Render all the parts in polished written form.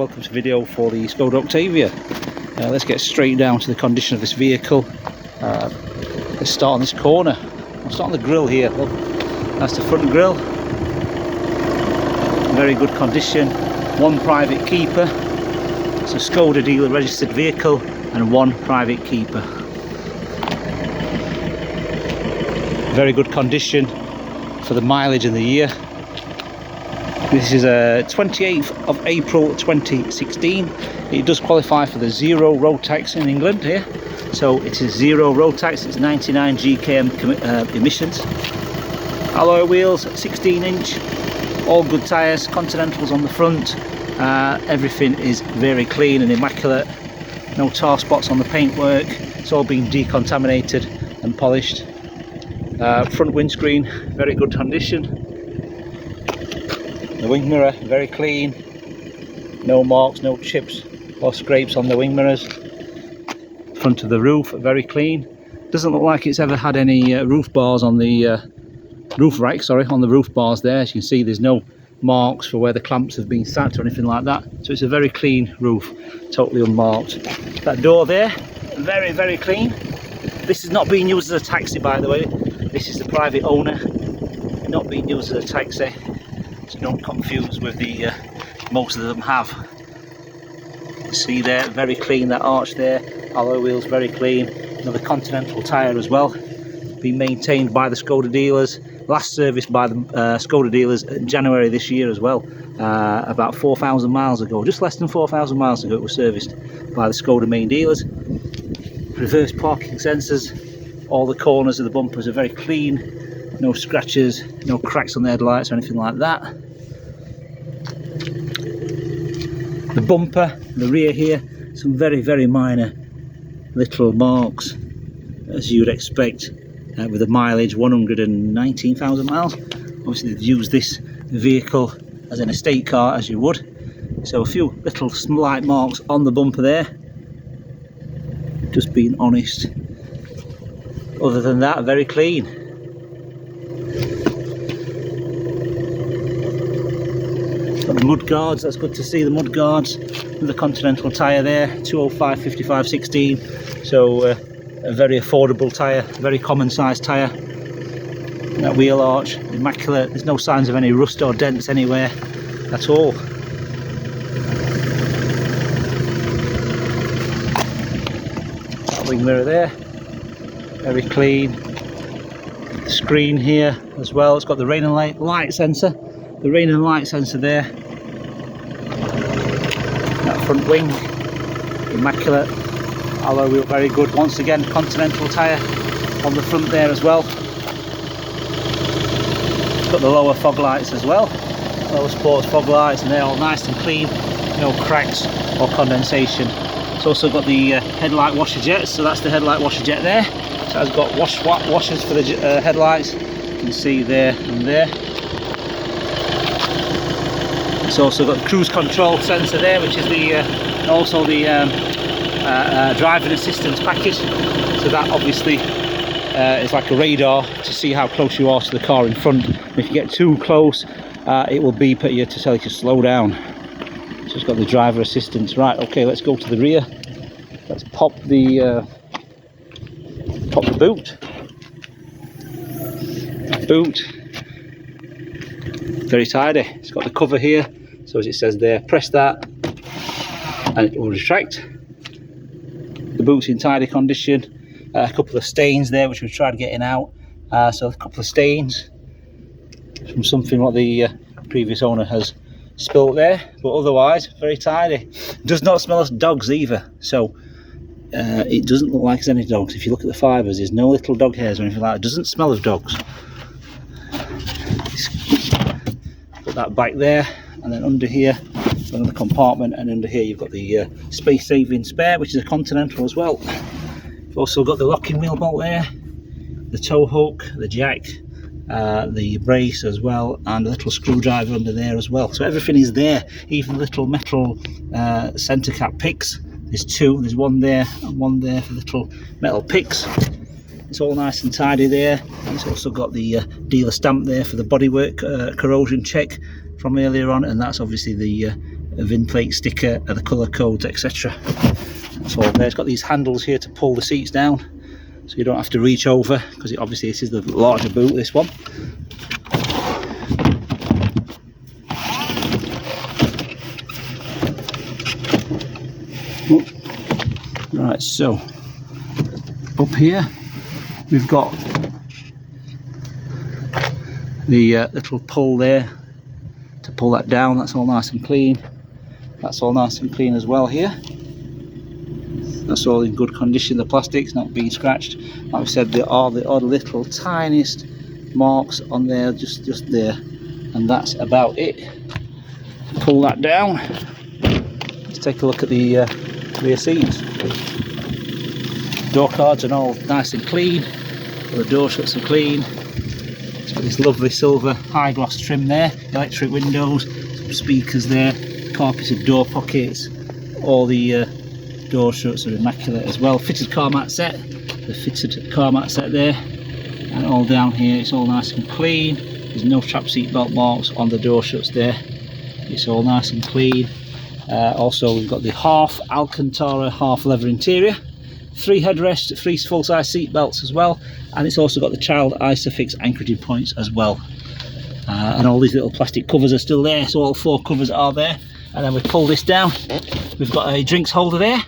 welcome to the video for the SKODA Octavia. Let's get straight down to the condition of this vehicle. Let's start on this corner. I'll start on the grille here. Look, that's the front grille. Very good condition. One private keeper. It's a SKODA dealer registered vehicle and one private keeper. Very good condition for the mileage and the year. This is a 28th of April 2016. It does qualify for the zero road tax in England here. So it is zero road tax, it's 99 GKM emissions. Alloy wheels, 16-inch, all good tyres, Continentals on the front. Everything is very clean and immaculate. No tar spots on the paintwork. It's all been decontaminated and polished. Front windscreen, very good condition. The wing mirror, very clean. No marks, no chips or scrapes on the wing mirrors. Front of the roof, very clean. Doesn't look like it's ever had any roof bars on the roof rack, on the roof bars there. As you can see, there's no marks for where the clamps have been sat or anything like that. So it's a very clean roof, totally unmarked. That door there, very, very clean. This is not being used as a taxi, by the way. This is the private owner, not being used as a taxi. So don't confuse with the most of them have. See there, very clean, that arch there. Alloy wheels, very clean. Another Continental tyre as well. Been maintained by the SKODA dealers. Last serviced by the SKODA dealers in January this year as well. About 4,000 miles ago, just less than 4,000 miles ago, it was serviced by the SKODA main dealers. Reverse parking sensors. All the corners of the bumpers are very clean. No scratches, no cracks on the headlights or anything like that. The bumper, the rear here, some very, very minor little marks, as you would expect with a mileage 119,000 miles. Obviously they've used this vehicle as an estate car, as you would. So a few little slight marks on the bumper there. Just being honest. Other than that, very clean. Got the mud guards, that's good to see, the mud guards. The Continental tyre there, 205 55 16. So a very affordable tyre, very common sized tyre. That wheel arch, immaculate. There's no signs of any rust or dents anywhere at all. That wing mirror there, very clean. The screen here as well, it's got the rain and light sensor. The rain and light sensor there. That front wing, immaculate. Alloy wheel, very good. Once again, Continental tyre on the front there as well. It's got the lower fog lights as well. Lower sports fog lights, and they're all nice and clean. No cracks or condensation. It's also got the headlight washer jets, so that's the headlight washer jet there. So it's got washers for the headlights. You can see there and there. It's also got the cruise control sensor there, which is also the driving assistance package. So that obviously is like a radar to see how close you are to the car in front. If you get too close, it will beep at you to tell you to slow down. So it's got the driver assistance. Right, okay, let's go to the rear. Let's pop the boot. Boot. Very tidy. It's got the cover here. So as it says there, press that and it will retract. The boot's in tidy condition. A couple of stains there which we've tried getting out. So a couple of stains from something what the previous owner has spilt there, but otherwise very tidy. Does not smell of dogs either, so it doesn't look like there's any dogs. If you look at the fibres, there's no little dog hairs or anything like that. It doesn't smell of dogs. Put that back there, and then under here another compartment, and under here you've got the space saving spare, which is a Continental as well. You've also got the locking wheel bolt there, the tow hook, the jack, the brace as well, and a little screwdriver under there as well. So everything is there, even the little metal centre cap picks. There's two, there's one there and one there for little metal picks. It's all nice and tidy there. It's also got the dealer stamp there for the bodywork corrosion check from earlier on, and that's obviously the a VIN plate sticker and the colour codes, etc. That's all there. It's got these handles here to pull the seats down, so you don't have to reach over, because obviously this is the larger boot, this one. Right, so up here we've got the little pull there to pull that down. That's all nice and clean. That's all nice and clean as well here. That's all in good condition. The plastic's not being scratched. Like I said, there are the odd little tiniest marks on there, just there, and that's about it. Pull that down. Let's take a look at the rear seats. Door cards are all nice and clean. The door shuts are clean. It's got this lovely silver high gloss trim there. Electric windows, some speakers there, carpeted door pockets. All the door shuts are immaculate as well. Fitted car mat set. The fitted car mat set there. And all down here, it's all nice and clean. There's no trap seat belt marks on the door shuts there. It's all nice and clean. Also, we've got the half Alcantara half leather interior. 3 headrests, 3 full-size seat belts as well, and it's also got the child Isofix anchoring points as well. And all these little plastic covers are still there, so all 4 covers are there. And then we pull this down, we've got a drinks holder there,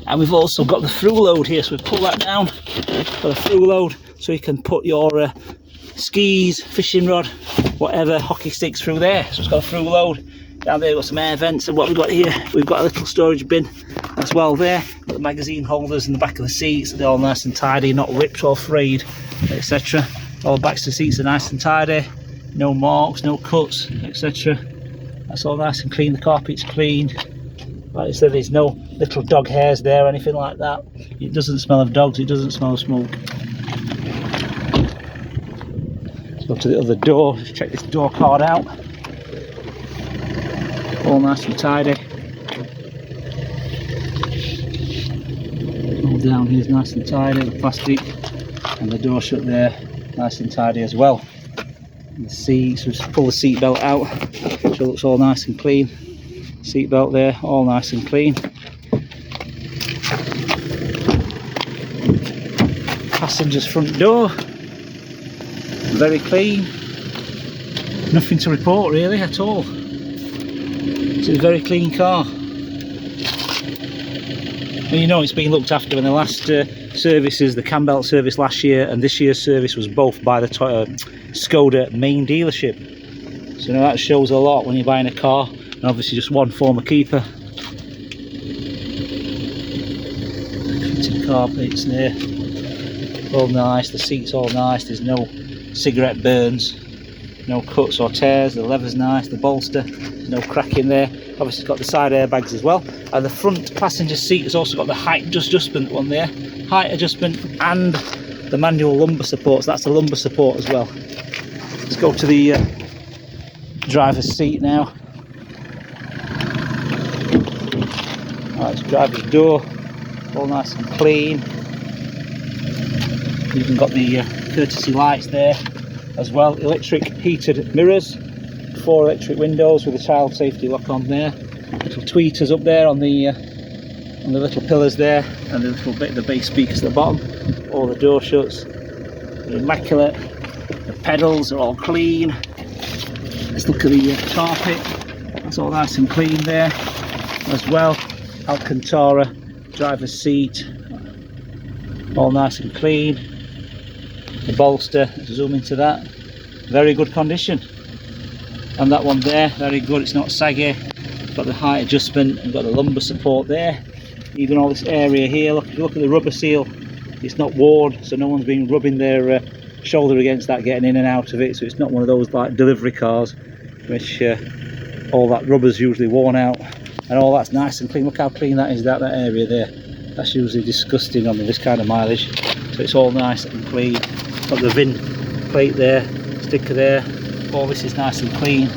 and we've also got the through load here, so we pull that down for the through load, so you can put your skis, fishing rod, whatever, hockey sticks through there. So it's got a through load. Down there we've got some air vents, and what we've got here, we've got a little storage bin as well there. Got the magazine holders in the back of the seats, they're all nice and tidy, not ripped or frayed, etc. All the backs of the seats are nice and tidy, no marks, no cuts, etc. That's all nice and clean. The carpet's clean. Like I said, there's no little dog hairs there or anything like that. It doesn't smell of dogs, it doesn't smell of smoke. Let's go to the other door, just check this door card out. All nice and tidy. All down here is nice and tidy, the plastic and the door shut there, nice and tidy as well. And the seats, we just pull the seat belt out, so it looks all nice and clean. Seat belt there, all nice and clean. Passenger's front door, very clean. Nothing to report really at all. It's a very clean car. And you know it's been looked after. In the last services, the cam belt service last year and this year's service was both by the SKODA main dealership. So now that shows a lot when you're buying a car, and obviously just one former keeper. Fitted carpets there, all nice. The seats all nice. There's no cigarette burns, no cuts or tears. The leather's nice. The bolster, no crack in there. Obviously it's got the side airbags as well, and the front passenger seat has also got the height adjustment one there, height adjustment, and the manual lumbar support. So that's the lumbar support as well. Let's go to the driver's seat now. That's driver's door, all nice and clean. You've even got the courtesy lights there as well. Electric heated mirrors, 4 electric windows with a child safety lock on there. Little tweeters up there on the little pillars there, and the little bit of the bass speakers at the bottom. All the door shuts are immaculate. The pedals are all clean. Let's look at the carpet. That's all nice and clean there as well. Alcantara driver's seat, all nice and clean. The bolster, zoom into that, very good condition. And that one there, very good, it's not saggy. Got the height adjustment, we've got the lumbar support there. Even all this area here, look at the rubber seal, it's not worn, so no one's been rubbing their shoulder against that, getting in and out of it. So it's not one of those like delivery cars which all that rubber's usually worn out, and all that's nice and clean. Look how clean that is, that area there. That's usually disgusting on this kind of mileage, so it's all nice and clean. Got the VIN plate there, sticker there. All this is nice and clean,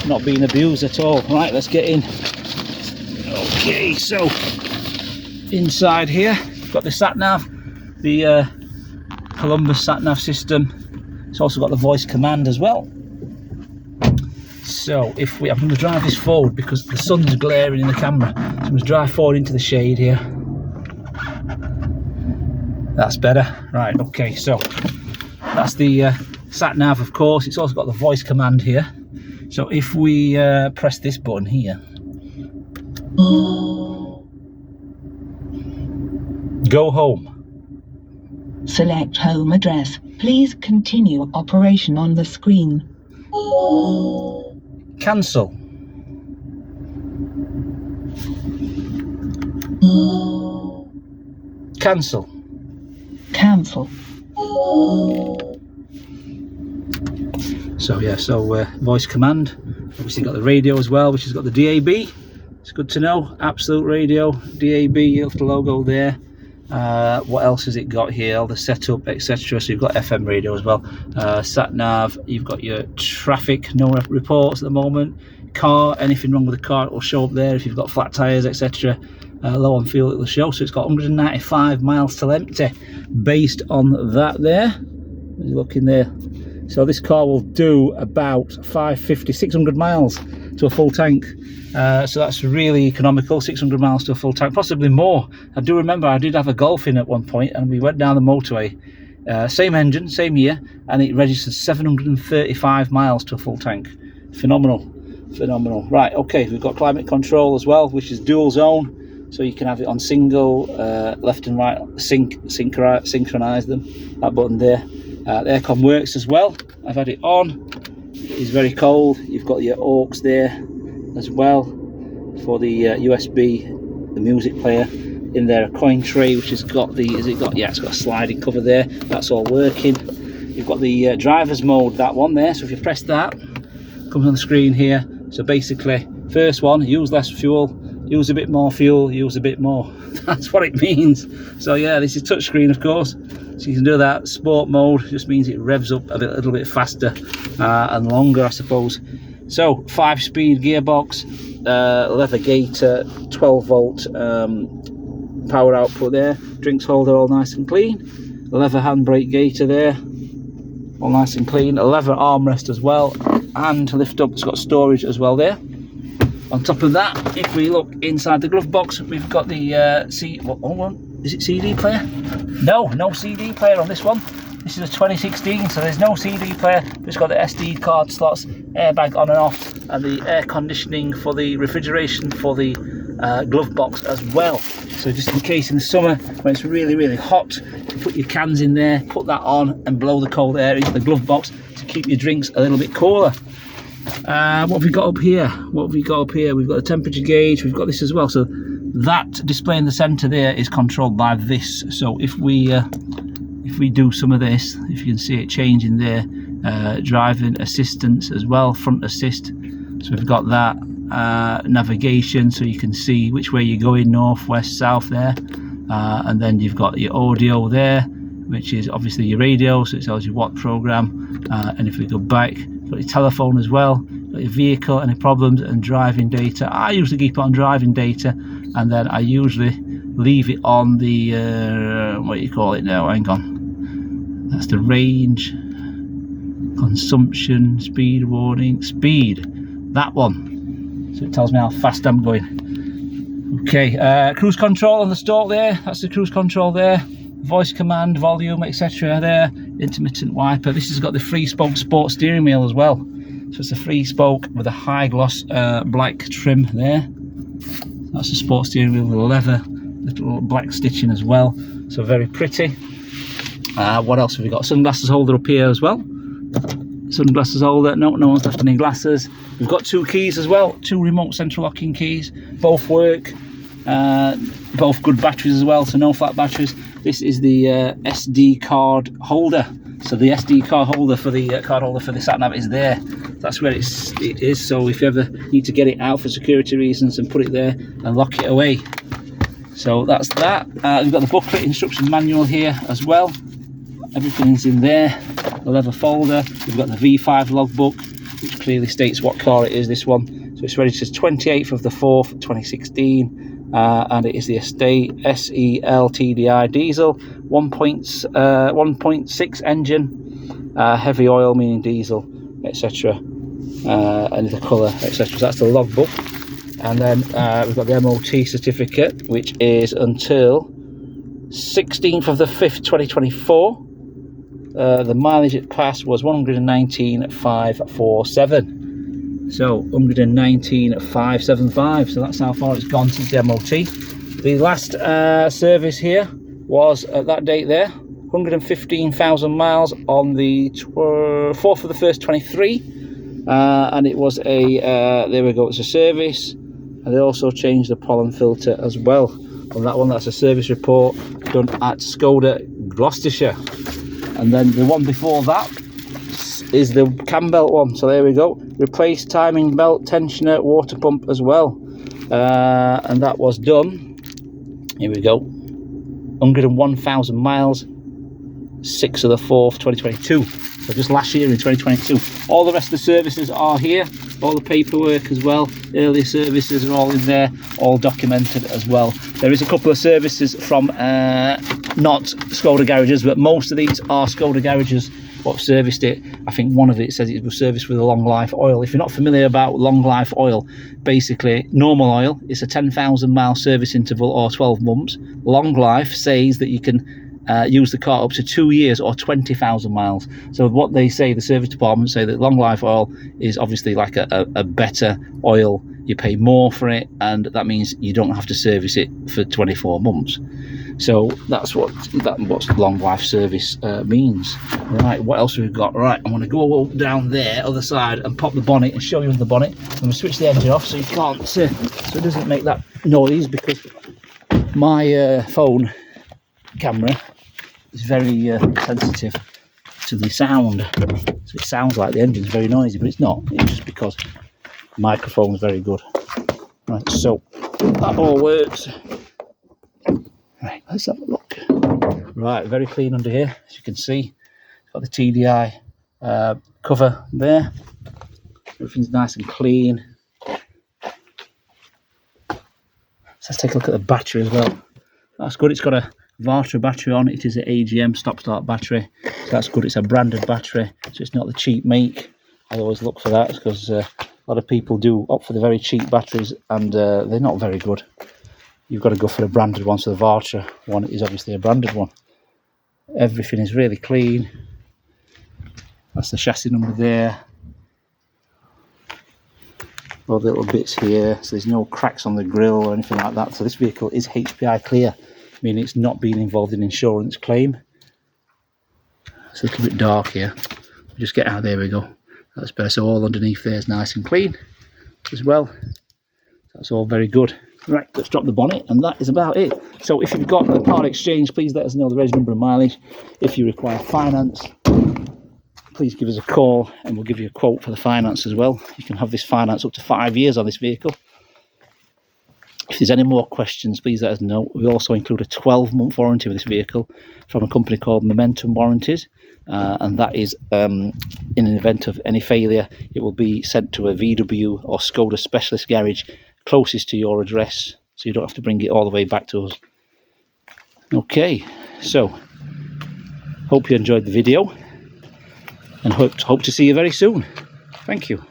not being abused at all. Right, let's get in. Okay, so inside here got the sat nav, the Columbus sat nav system. It's also got the voice command as well. so if I'm going to drive this forward because the sun's glaring in the camera. So I'm going to drive forward into the shade here. That's better. Right, okay, so that's the sat nav, of course. It's also got the voice command here. So if we press this button here, go home. Select home address. Please continue operation on the screen. Cancel. Cancel. Cancel. So yeah, voice command. Obviously got the radio as well, which has got the DAB. It's good to know. Absolute radio, DAB, little logo there. What else has it got here? All the setup, etc. So you've got FM radio as well. Sat nav. You've got your traffic, no reports at the moment. Car, anything wrong with the car, it will show up there. If you've got flat tires, etc. Low on fuel, it will show. So it's got 195 miles till empty, based on that there. Look in there. So this car will do about 550, 600 miles to a full tank. So that's really economical, 600 miles to a full tank, possibly more. I do remember I did have a Golf in at one point, and we went down the motorway, same engine, same year, and it registered 735 miles to a full tank. Phenomenal, phenomenal. Right, okay, we've got climate control as well, which is dual zone, so you can have it on single, left and right, synchronize them, that button there. The aircon works as well. I've had it on. It is very cold. You've got your aux there as well for the USB, the music player. In there, a coin tray which has got the, it's got a sliding cover there. That's all working. You've got the driver's mode, that one there. So if you press that, it comes on the screen here. So basically, first one, use less fuel, use a bit more fuel, use a bit more. That's what it means. So yeah, this is touchscreen, of course. So you can do that. Sport mode just means it revs up a little bit faster and longer, I suppose. So 5-speed gearbox, leather gator, 12-volt power output there. Drinks holder all nice and clean. Leather handbrake gator there, all nice and clean. A leather armrest as well, and lift up. It's got storage as well there. On top of that, if we look inside the glove box, we've got the is it CD player? No CD player on this one. This is a 2016, so there's no CD player. It's got the SD card slots, airbag on and off, and the air conditioning for the refrigeration for the glove box as well. So just in case in the summer when it's really, really hot, you put your cans in there, put that on, and blow the cold air into the glove box to keep your drinks a little bit cooler. What have we got up here? We've got the temperature gauge. We've got this as well. So that display in the center there is controlled by this. So if we do some of this, if you can see it changing there, driving assistance as well, front assist. So we've got that, navigation, so you can see which way you're going, north, west, south there. And then you've got your audio there, which is obviously your radio, so it tells you what program. And if we go back, you've got your telephone as well, got your vehicle, any problems, and driving data. I usually keep it on driving data, and then I usually leave it on the what do you call it now, hang on, that's the range, consumption, speed warning, speed, that one, so it tells me how fast I'm going. Okay, cruise control on the stalk there, that's the cruise control there. Voice command, volume, etc. there. Intermittent wiper. This has got the 3-spoke sport steering wheel as well. So it's a 3-spoke with a high gloss black trim there. That's the sport steering wheel with a leather, little black stitching as well. So very pretty. What else have we got? Sunglasses holder up here as well. Sunglasses holder. No one's left any glasses. We've got 2 keys as well. 2 remote central locking keys. Both work. Both good batteries as well, so no flat batteries. This is the SD card holder. So the SD card holder for the sat nav is there. That's where it is. So if you ever need to get it out for security reasons, and put it there and lock it away. So that's that. We've got the booklet instruction manual here as well. Everything's in there. The leather folder. We've got the V5 logbook, which clearly states what car it is. This one. So it's registered 28th of the 4th, 2016. And it is the estate SEL TDI diesel, 1.6 engine, heavy oil meaning diesel, etc. and the colour, etc. So that's the logbook. And then we've got the MOT certificate, which is until 16th of the 5th 2024. The mileage it passed was 119,547. So 119,575. So that's how far it's gone since the MOT. The last service here was at that date there, 115,000 miles on the 4th of the 1st 23. And it was a there we go, it's a service, and they also changed the pollen filter as well on that one. That's a service report done at SKODA Gloucestershire. And then the one before that is the cam belt one. So there we go, replace timing belt, tensioner, water pump as well, and that was done, here we go, 101,000 miles, 6th of the 4th 2022. So just last year in 2022. All the rest of the services are here, all the paperwork as well, earlier services are all in there, all documented as well. There is a couple of services from not SKODA garages, but most of these are SKODA garages what serviced it. I think one of it says it was serviced with a long life oil. If you're not familiar about long life oil, basically normal oil is a 10,000 mile service interval or 12 months. Long life says that you can use the car up to 2 years or 20,000 miles. So what they say, the service department say that long life oil is obviously like a better oil. You pay more for it, and that means you don't have to service it for 24 months. So that's what long life service means. Right, what else have we got? Right, I'm going to go down there, other side, and pop the bonnet and show you the bonnet. I'm going to switch the engine off so you can't so it doesn't make that noise, because my phone camera is very sensitive to the sound, so it sounds like the engine's very noisy, but it's not. It's just because the microphone is very good. Right, so that all works. Right, let's have a look. Right, very clean under here, as you can see. Got the TDI cover there. Everything's nice and clean. So let's take a look at the battery as well. That's good. It's got a Varta battery on. It is an AGM stop-start battery, so that's good. It's a branded battery, so it's not the cheap make. I always look for that, because a lot of people do opt for the very cheap batteries, and they're not very good. You've got to go for a branded one, so the Varta one is obviously a branded one. Everything is really clean. That's the chassis number there. All the little bits here, so there's no cracks on the grille or anything like that. So this vehicle is HPI clear, meaning it's not been involved in insurance claim. It's a little bit dark here. Just get out, there we go. That's better. So all underneath there is nice and clean as well. That's all very good. Right, let's drop the bonnet, and that is about it. So if you've got a part exchange, please let us know the reg number and mileage. If you require finance, please give us a call and we'll give you a quote for the finance as well. You can have this finance up to 5 years on this vehicle. If there's any more questions, please let us know. We also include a 12-month warranty with this vehicle from a company called Momentum Warranties, and that is in an event of any failure, it will be sent to a VW or SKODA specialist garage closest to your address, so you don't have to bring it all the way back to us. Okay, so hope you enjoyed the video, and hope to see you very soon. Thank you.